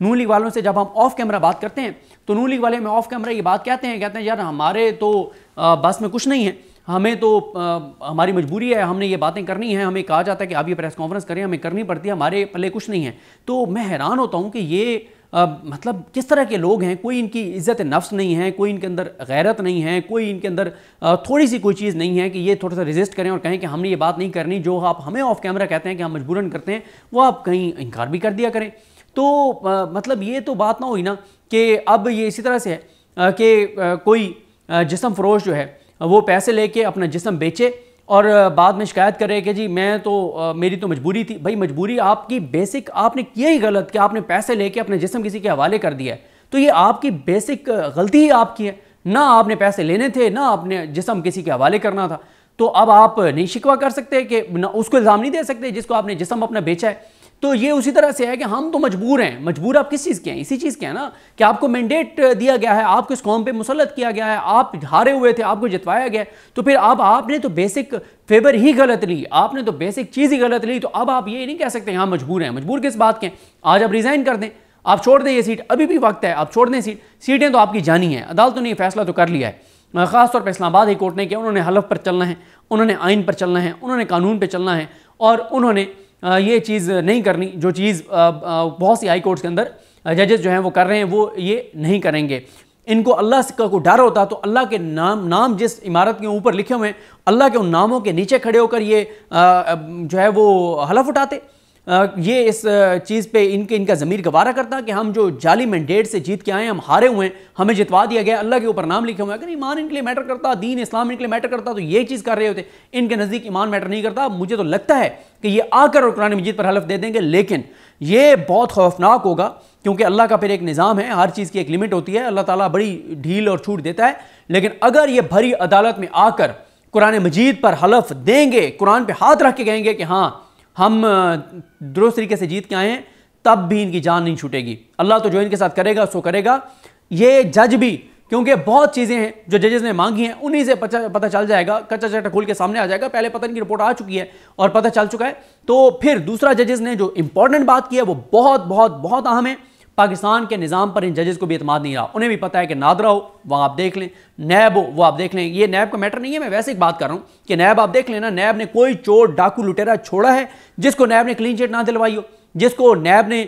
نون league والوں سے جب ہم آف کیمرہ بات کرتے ہیں تو نون لیگ والے میں آف کیمرہ یہ بات کہتے ہیں یار ہمارے تو بس میں کچھ نہیں ہے، ہمیں تو ہماری مجبوری ہے، ہم نے یہ باتیں کرنی ہیں، ہمیں کہا جاتا ہے کہ آپ یہ پریس کانفرنس کریں، ہمیں کرنی پڑتی ہے، ہمارے پلے کچھ نہیں ہے۔ تو میں حیران ہوتا ہوں کہ یہ مطلب کس طرح کے لوگ ہیں، کوئی ان کی عزت نفس نہیں ہے، کوئی ان کے اندر غیرت نہیں ہے، کوئی ان کے اندر تھوڑی سی کوئی چیز نہیں ہے کہ یہ تھوڑا سا ریزسٹ کریں اور کہیں کہ ہم نے یہ بات نہیں کرنی، جو آپ ہمیں آف کیمرہ کہتے ہیں کہ ہم مجبوراً کرتے ہیں وہ آپ کہیں انکار بھی کر دیا کریں۔ تو مطلب یہ تو بات نہ ہوئی نا کہ اب یہ اسی طرح سے ہے کہ کوئی جسم فروش جو ہے وہ پیسے لے کے اپنا جسم بیچے اور بعد میں شکایت کرے کہ جی میں تو میری تو مجبوری تھی۔ بھائی مجبوری آپ کی بیسک، آپ نے کیا ہی غلط کہ آپ نے پیسے لے کے اپنے جسم کسی کے حوالے کر دیا ہے، تو یہ آپ کی بیسک غلطی ہی آپ کی ہے، نہ آپ نے پیسے لینے تھے، نہ آپ نے جسم کسی کے حوالے کرنا تھا۔ تو اب آپ نہیں شکوہ کر سکتے کہ اس کو الزام نہیں دے سکتے جس کو آپ نے جسم اپنا بیچا ہے۔ تو یہ اسی طرح سے ہے کہ ہم تو مجبور ہیں، مجبور آپ کس چیز کے ہیں؟ اسی چیز کے ہیں نا کہ آپ کو مینڈیٹ دیا گیا ہے، آپ کو اس قوم پہ مسلط کیا گیا ہے، آپ ہارے ہوئے تھے، آپ کو جتوایا گیا ہے، تو پھر اب آپ نے تو بیسک فیور ہی غلط لی، آپ نے تو بیسک چیز ہی غلط لی، تو اب آپ یہ نہیں کہہ سکتے ہاں مجبور ہیں۔ مجبور کس بات کے ہیں؟ آج آپ ریزائن کر دیں، آپ چھوڑ دیں یہ سیٹ، ابھی بھی وقت ہے، آپ چھوڑ دیں سیٹیں تو آپ کی جانی ہیں، عدالتوں نے یہ فیصلہ تو کر لیا ہے، خاص طور پہ اسلام آباد ہائی کورٹ نے کہ انہوں نے حلف پر چلنا ہے، انہوں نے آئین پر چلنا ہے، انہوں نے قانون پہ چلنا ہے، اور انہوں نے یہ چیز نہیں کرنی جو چیز بہت سی ہائی کورٹس کے اندر ججز جو ہیں وہ کر رہے ہیں، وہ یہ نہیں کریں گے۔ ان کو اللہ کا کوئی ڈر ہوتا تو اللہ کے نام جس عمارت کے اوپر لکھے ہوئے ہیں، اللہ کے ان ناموں کے نیچے کھڑے ہو کر یہ جو ہے وہ حلف اٹھاتے۔ یہ اس چیز پہ ان کا ضمیر گوارا کرتا کہ ہم جو جعلی مینڈیٹ سے جیت کے آئے ہیں، ہم ہارے ہوئے ہیں، ہمیں جتوا دیا گیا، اللہ کے اوپر نام لکھے ہوئے ہیں، اگر ایمان ان کے لیے میٹر کرتا، دین اسلام ان کے لیے میٹر کرتا تو یہ چیز کر رہے ہوتے۔ ان کے نزدیک ایمان میٹر نہیں کرتا۔ مجھے تو لگتا ہے کہ یہ آ کر قرآن مجید پر حلف دے دیں گے، لیکن یہ بہت خوفناک ہوگا کیونکہ اللہ کا پھر ایک نظام ہے، ہر چیز کی ایک لمٹ ہوتی ہے، اللہ تعالیٰ بڑی ڈھیل اور چھوٹ دیتا ہے۔ لیکن اگر یہ بھری عدالت میں آ کر قرآن مجید پر حلف دیں گے، قرآن پہ ہاتھ رکھ کے کہیں گے کہ ہاں ہم درست طریقے سے جیت کے آئے ہیں، تب بھی ان کی جان نہیں چھوٹے گی۔ اللہ تو جو ان کے ساتھ کرے گا سو کرے گا۔ یہ جج بھی، کیونکہ بہت چیزیں ہیں جو ججز نے مانگی ہیں، انہی سے پتہ چل جائے گا، کچا چٹا کھول کے سامنے آ جائے گا۔ پہلے پتہ ان کی رپورٹ آ چکی ہے اور پتہ چل چکا ہے۔ تو پھر دوسرا ججز نے جو امپورٹنٹ بات کی ہے وہ بہت بہت بہت اہم ہے۔ پاکستان کے نظام پر ان ججز کو بھی اعتماد نہیں رہا، انہیں بھی پتہ ہے کہ نادرا ہو وہاں آپ دیکھ لیں، نیب ہو وہ آپ دیکھ لیں۔ یہ نیب کا میٹر نہیں ہے، میں ویسے ایک بات کر رہا ہوں کہ نیب آپ دیکھ لیں نا، نیب نے کوئی چور ڈاکو لٹیرا چھوڑا ہے جس کو نیب نے کلین چٹ نہ دلوائی ہو، جس کو نیب نے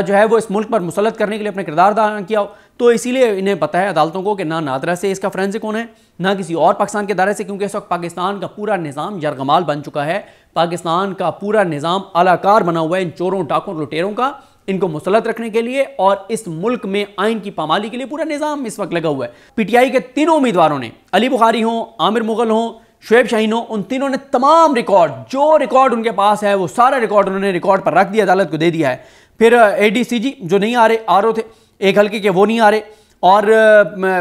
جو ہے وہ اس ملک پر مسلط کرنے کے لیے اپنا کردار ادا کیا ہو۔ تو اسی لیے انہیں پتہ ہے عدالتوں کو کہ نہ نادرا سے اس کا فرینسک ہونا ہے، نہ کسی اور پاکستان کے دائرے سے، کیونکہ اس وقت پاکستان کا پورا نظام یرغمال بن چکا ہے۔ پاکستان کا پورا نظام اعلی کار بنا ہوا ہے ان چوروں ڈاکوں لٹیروں کا، ان کو مسلط رکھنے کے لیے، اور اس ملک میں آئین کی پامالی کے لیے پورا نظام اس وقت لگا ہوا ہے۔ پی ٹی آئی کے تینوں امیدواروں نے، علی بخاری ہوں، عامر مغل ہوں، شعیب شاہین ہوں، ان تینوں نے تمام ریکارڈ، جو ریکارڈ ان کے پاس ہے وہ سارا ریکارڈ انہوں نے ریکارڈ پر رکھ دیا، عدالت کو دے دیا ہے۔ پھر اے ڈی سی جی جو نہیں آ رہے تھے ایک حلقے کے، وہ نہیں آ رہے۔ اور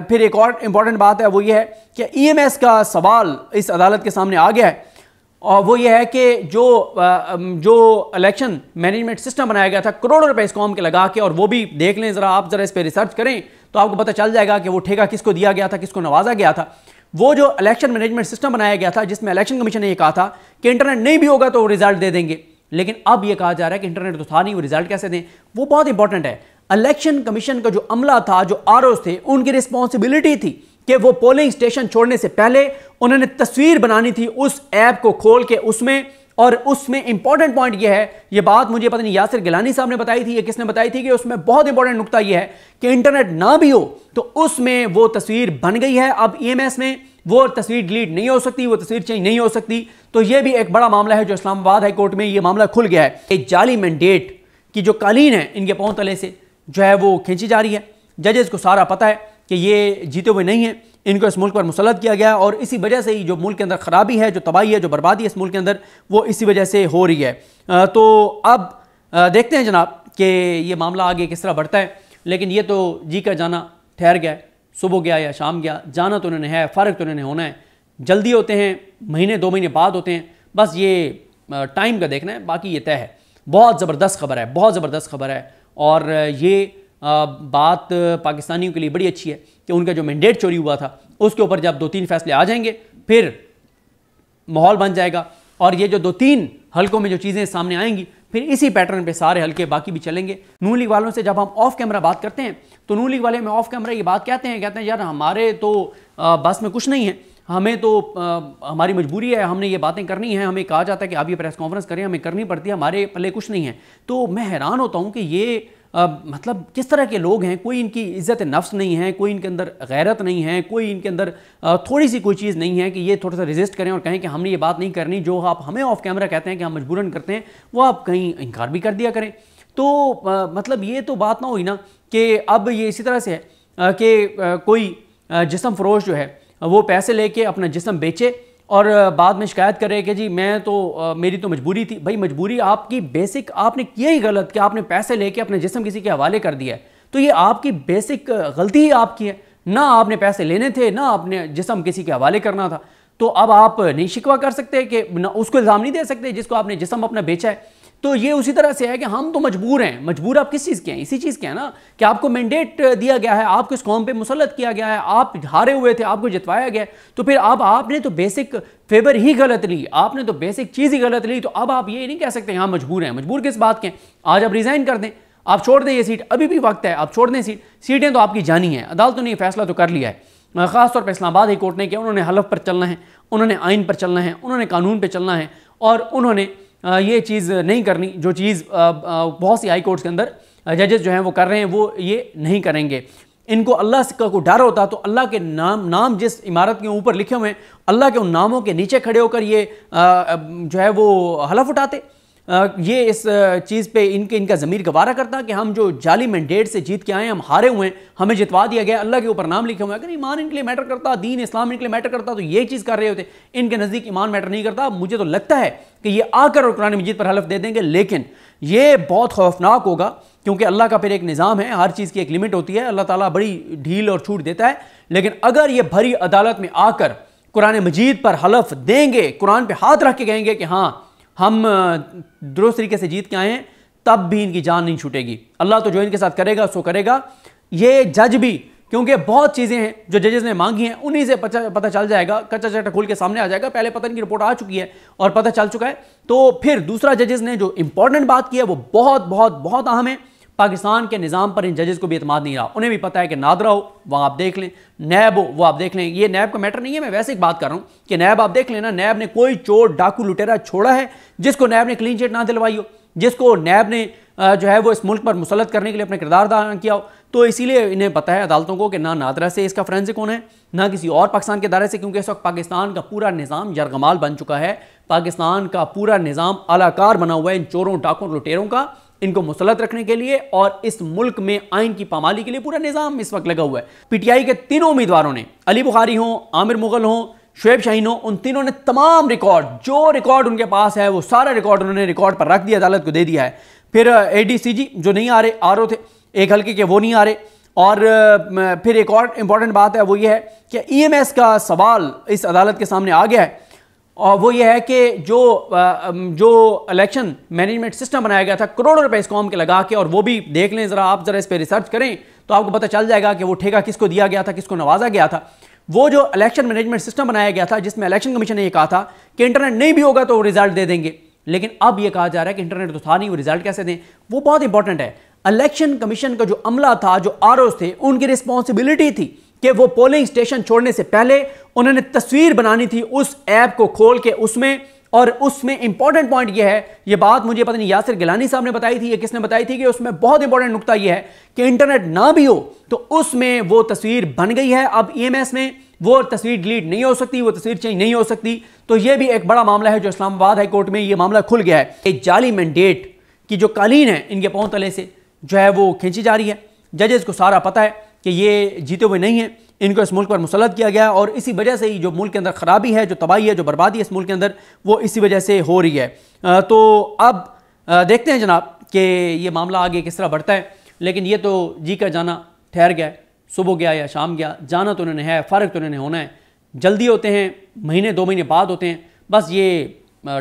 پھر ایک اور امپورٹنٹ بات ہے وہ یہ ہے کہ ای ایم ایس کا سوال اس عدالت کے سامنے آ گیا ہے، اور وہ یہ ہے کہ جو الیکشن مینجمنٹ سسٹم بنایا گیا تھا کروڑوں روپے اس قوم کے لگا کے، اور وہ بھی دیکھ لیں ذرا، آپ ذرا اس پہ ریسرچ کریں تو آپ کو پتہ چل جائے گا کہ وہ ٹھیکہ کس کو دیا گیا تھا، کس کو نوازا گیا تھا۔ وہ جو الیکشن مینجمنٹ سسٹم بنایا گیا تھا جس میں الیکشن کمیشن نے یہ کہا تھا کہ انٹرنیٹ نہیں بھی ہوگا تو وہ رزلٹ دے دیں گے، لیکن اب یہ کہا جا رہا ہے کہ انٹرنیٹ تو تھا نہیں، وہ رزلٹ کیسے دیں؟ وہ بہت امپورٹنٹ ہے۔ الیکشن کمیشن کا جو عملہ تھا، جو آر اوز تھے، ان کی رسپانسبلٹی تھی کہ وہ پولنگ سٹیشن چھوڑنے سے پہلے انہوں نے تصویر بنانی تھی اس ایپ کو کھول کے اس میں، اور اس میں امپورٹنٹ پوائنٹ یہ ہے، یہ بات مجھے پتہ نہیں یاسر گیلانی صاحب نے بتائی تھی یا کس نے بتائی تھی، کہ اس میں بہت امپورٹنٹ نقطہ یہ ہے کہ انٹرنیٹ نہ بھی ہو تو اس میں وہ تصویر بن گئی ہے۔ اب ای ایم ایس میں وہ تصویر ڈیلیٹ نہیں ہو سکتی، وہ تصویر چینج نہیں ہو سکتی۔ تو یہ بھی ایک بڑا معاملہ ہے جو اسلام آباد ہائی کورٹ میں یہ معاملہ کھل گیا ہے۔ ایک جعلی مینڈیٹ کی جو قالین ہے ان کے پاؤں تلے سے جو ہے وہ کھینچی جا رہی ہے۔ ججز کو سارا پتہ ہے کہ یہ جیتے ہوئے نہیں ہیں، ان کو اس ملک پر مسلط کیا گیا، اور اسی وجہ سے ہی جو ملک کے اندر خرابی ہے، جو تباہی ہے، جو بربادی ہے اس ملک کے اندر، وہ اسی وجہ سے ہو رہی ہے۔ تو اب دیکھتے ہیں جناب کہ یہ معاملہ آگے کس طرح بڑھتا ہے، لیکن یہ تو جی کا جانا ٹھہر گیا ہے، صبح گیا یا شام گیا، جانا تو انہوں نے ہے، فرق تو انہوں نے ہونا ہے، جلدی ہوتے ہیں، مہینے دو مہینے بعد ہوتے ہیں، بس یہ ٹائم کا دیکھنا ہے، باقی یہ طے ہے۔ بہت زبردست خبر ہے، بہت زبردست خبر ہے، اور یہ بات پاکستانیوں کے لیے بڑی اچھی ہے کہ ان کا جو مینڈیٹ چوری ہوا تھا اس کے اوپر جب 2-3 فیصلے آ جائیں گے پھر ماحول بن جائے گا، اور یہ جو 2-3 حلقوں میں جو چیزیں سامنے آئیں گی پھر اسی پیٹرن پہ سارے حلقے باقی بھی چلیں گے۔ نون لیگ والوں سے جب ہم آف کیمرہ بات کرتے ہیں تو نون لیگ والے میں آف کیمرہ یہ بات کہتے ہیں یار ہمارے تو بس میں کچھ نہیں ہے، ہمیں تو ہماری مجبوری ہے، ہم نے یہ باتیں کرنی ہیں، ہمیں کہا جاتا ہے کہ آپ یہ پریس کانفرنس کریں، ہمیں کرنی پڑتی ہے، ہمارے پلے کچھ نہیں ہے۔ تو میں حیران ہوتا ہوں کہ یہ مطلب کس طرح کے لوگ ہیں، کوئی ان کی عزت نفس نہیں ہے، کوئی ان کے اندر غیرت نہیں ہے، کوئی ان کے اندر تھوڑی سی کوئی چیز نہیں ہے کہ یہ تھوڑا سا ریزسٹ کریں اور کہیں کہ ہم نے یہ بات نہیں کرنی، جو آپ ہمیں آف کیمرہ کہتے ہیں کہ ہم مجبوراً کرتے ہیں وہ آپ کہیں انکار بھی کر دیا کریں۔ تو مطلب یہ تو بات نہ ہوئی نا کہ اب یہ اسی طرح سے ہے کہ کوئی جسم فروش جو ہے وہ پیسے لے کے اپنا جسم بیچے اور بعد میں شکایت کرے کہ جی میں تو میری تو مجبوری تھی۔ بھائی مجبوری آپ کی بیسک، آپ نے کیا ہی غلط کہ آپ نے پیسے لے کے اپنے جسم کسی کے حوالے کر دیا ہے، تو یہ آپ کی بیسک غلطی ہی آپ کی ہے، نہ آپ نے پیسے لینے تھے نہ آپ نے جسم کسی کے حوالے کرنا تھا۔ تو اب آپ نہیں شکوہ کر سکتے کہ اس کو الزام نہیں دے سکتے جس کو آپ نے جسم اپنا بیچا ہے۔ تو یہ اسی طرح سے ہے کہ ہم تو مجبور ہیں، مجبور آپ کس چیز کے ہیں؟ اسی چیز کے ہیں نا کہ آپ کو مینڈیٹ دیا گیا ہے، آپ کو اس قوم پہ مسلط کیا گیا ہے، آپ ہارے ہوئے تھے، آپ کو جتوایا گیا ہے، تو پھر اب آپ نے تو بیسک فیور ہی غلط لی، آپ نے تو بیسک چیز ہی غلط لی، تو اب آپ یہ نہیں کہہ سکتے ہاں مجبور ہیں۔ مجبور کس بات کے ہیں؟ آج آپ ریزائن کر دیں، آپ چھوڑ دیں یہ سیٹ، ابھی بھی وقت ہے، آپ چھوڑ دیں سیٹیں تو آپ کی جانی ہیں، عدالتوں نے یہ فیصلہ تو کر لیا ہے، خاص طور پہ اسلام آباد ہائی کورٹ نے کہ انہوں نے حلف پر چلنا ہے، انہوں نے آئین پر چلنا ہے، انہوں نے قانون پہ چلنا ہے، اور انہوں نے یہ چیز نہیں کرنی جو چیز بہت سی ہائی کورٹس کے اندر ججز جو ہیں وہ کر رہے ہیں، وہ یہ نہیں کریں گے۔ ان کو اللہ کا کوئی ڈر ہوتا تو اللہ کے نام جس عمارت کے اوپر لکھے ہوئے ہیں، اللہ کے ان ناموں کے نیچے کھڑے ہو کر یہ جو ہے وہ حلف اٹھاتے۔ یہ اس چیز پہ ان کا ضمیر گوارہ کرتا کہ ہم جو جعلی مینڈیٹ سے جیت کے آئے ہیں، ہم ہارے ہوئے ہیں، ہمیں جتوا دیا گیا، اللہ کے اوپر نام لکھے ہوئے ہیں، اگر ایمان ان کے لیے میٹر کرتا، دین اسلام ان کے لیے میٹر کرتا تو یہ چیز کر رہے ہوتے۔ ان کے نزدیک ایمان میٹر نہیں کرتا۔ مجھے تو لگتا ہے کہ یہ آ کر اور قرآن مجید پر حلف دے دیں گے، لیکن یہ بہت خوفناک ہوگا کیونکہ اللہ کا پھر ایک نظام ہے، ہر چیز کی ایک لمٹ ہوتی ہے، اللہ تعالیٰ بڑی ڈھیل اور چھوٹ دیتا ہے۔ لیکن اگر یہ بھری عدالت میں آ کر قرآن مجید پر حلف دیں گے، قرآن پہ ہاتھ رکھ کے کہیں گے کہ ہاں ہم درست طریقے سے جیت کے آئے ہیں، تب بھی ان کی جان نہیں چھوٹے گی۔ اللہ تو جو ان کے ساتھ کرے گا سو کرے گا۔ یہ جج بھی، کیونکہ بہت چیزیں ہیں جو ججز نے مانگی ہیں، انہی سے پتہ چل جائے گا، کچا چٹا کھول کے سامنے آ جائے گا۔ پہلے پتہ ان کی رپورٹ آ چکی ہے اور پتہ چل چکا ہے۔ تو پھر دوسرا ججز نے جو امپورٹنٹ بات کی ہے وہ بہت بہت بہت اہم ہے۔ پاکستان کے نظام پر ان ججز کو بھی اعتماد نہیں رہا۔ انہیں بھی پتہ ہے کہ نادرہ ہو وہاں آپ دیکھ لیں، نیب ہو وہ آپ دیکھ لیں، یہ نیب کا میٹر نہیں ہے، میں ویسے ایک بات کر رہا ہوں کہ نیب آپ دیکھ لیں نا، نیب نے کوئی چور ڈاکو لٹیرا چھوڑا ہے جس کو نیب نے کلین چٹ نہ دلوائی ہو، جس کو نیب نے جو ہے وہ اس ملک پر مسلط کرنے کے لیے اپنے کردار ادا نہ کیا ہو۔ تو اسی لیے انہیں پتہ ہے عدالتوں کو کہ نہ نادرہ سے اس کا فرینسک ہونا ہے، نہ کسی اور پاکستان کے ادارے سے، کیونکہ اس وقت پاکستان کا پورا نظام یرغمال بن چکا ہے۔ پاکستان کا پورا نظام اعلی کار بنا ہوا ہے ان چوروں ڈاکوں لٹیروں کا، ان کو مسلط رکھنے کے لیے، اور اس ملک میں آئین کی پامالی کے لیے پورا نظام اس وقت لگا ہوا ہے۔ پی ٹی آئی کے تینوں امیدواروں نے، علی بخاری ہوں، عامر مغل ہوں، شعیب شاہین ہوں، ان تینوں نے تمام ریکارڈ، جو ریکارڈ ان کے پاس ہے وہ سارا ریکارڈ انہوں نے ریکارڈ پر رکھ دیا، عدالت کو دے دیا ہے۔ پھر اے ڈی سی جی جو نہیں آ رہے، آر او تھے ایک حلقے کے، وہ نہیں آ رہے۔ اور پھر ایک اور امپورٹنٹ بات ہے وہ یہ ہے کہ ای ایم ایس کا سوال اس عدالت کے سامنے آ گیا ہے، اور وہ یہ ہے کہ جو الیکشن مینجمنٹ سسٹم بنایا گیا تھا کروڑوں روپے اس قوم کے لگا کے، اور وہ بھی دیکھ لیں ذرا، آپ ذرا اس پہ ریسرچ کریں تو آپ کو پتہ چل جائے گا کہ وہ ٹھیکہ کس کو دیا گیا تھا، کس کو نوازا گیا تھا۔ وہ جو الیکشن مینجمنٹ سسٹم بنایا گیا تھا جس میں الیکشن کمیشن نے یہ کہا تھا کہ انٹرنیٹ نہیں بھی ہوگا تو وہ رزلٹ دے دیں گے، لیکن اب یہ کہا جا رہا ہے کہ انٹرنیٹ تو تھا نہیں، وہ رزلٹ کیسے دیں؟ وہ بہت امپورٹنٹ ہے۔ الیکشن کمیشن کا جو عملہ تھا، جو آر اوز تھے، ان کی رسپانسبلٹی تھی کہ وہ پولنگ سٹیشن چھوڑنے سے پہلے انہوں نے تصویر بنانی تھی اس ایپ کو کھول کے اس میں، اور اس میں امپورٹنٹ پوائنٹ یہ ہے، یہ بات مجھے پتہ نہیں یاسر گیلانی صاحب نے بتائی تھی یا کس نے بتائی تھی، کہ اس میں بہت امپورٹنٹ نقطہ یہ ہے کہ انٹرنیٹ نہ بھی ہو تو اس میں وہ تصویر بن گئی ہے، اب ای ایم ایس میں وہ تصویر ڈیلیٹ نہیں ہو سکتی، وہ تصویر چینج نہیں ہو سکتی۔ تو یہ بھی ایک بڑا معاملہ ہے جو اسلام آباد ہائی کورٹ میں یہ معاملہ کھل گیا ہے۔ ایک جعلی مینڈیٹ کی جو قالین ہے ان کے پاؤں تلے سے جو ہے وہ کھینچی جا رہی ہے، ججز کو سارا پتہ ہے کہ یہ جیتے ہوئے نہیں ہیں، ان کو اس ملک پر مسلط کیا گیا، اور اسی وجہ سے ہی جو ملک کے اندر خرابی ہے، جو تباہی ہے، جو بربادی ہے اس ملک کے اندر، وہ اسی وجہ سے ہو رہی ہے۔ تو اب دیکھتے ہیں جناب کہ یہ معاملہ آگے کس طرح بڑھتا ہے، لیکن یہ تو جی کا جانا ٹھہر گیا ہے، صبح گیا یا شام گیا، جانا تو انہوں نے ہے، فرق تو انہوں نے ہونا ہے، جلدی ہوتے ہیں، مہینے دو مہینے بعد ہوتے ہیں، بس یہ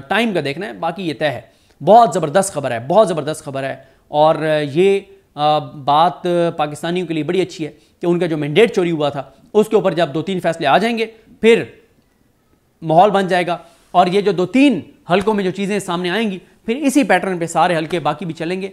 ٹائم کا دیکھنا ہے، باقی یہ طے ہے۔ بہت زبردست خبر ہے، بہت زبردست خبر ہے، اور یہ بات پاکستانیوں کے لیے بڑی اچھی ہے کہ ان کا جو مینڈیٹ چوری ہوا تھا اس کے اوپر جب 2-3 فیصلے آ جائیں گے پھر ماحول بن جائے گا، اور یہ جو 2-3 حلقوں میں جو چیزیں سامنے آئیں گی پھر اسی پیٹرن پہ سارے حلقے باقی بھی چلیں گے.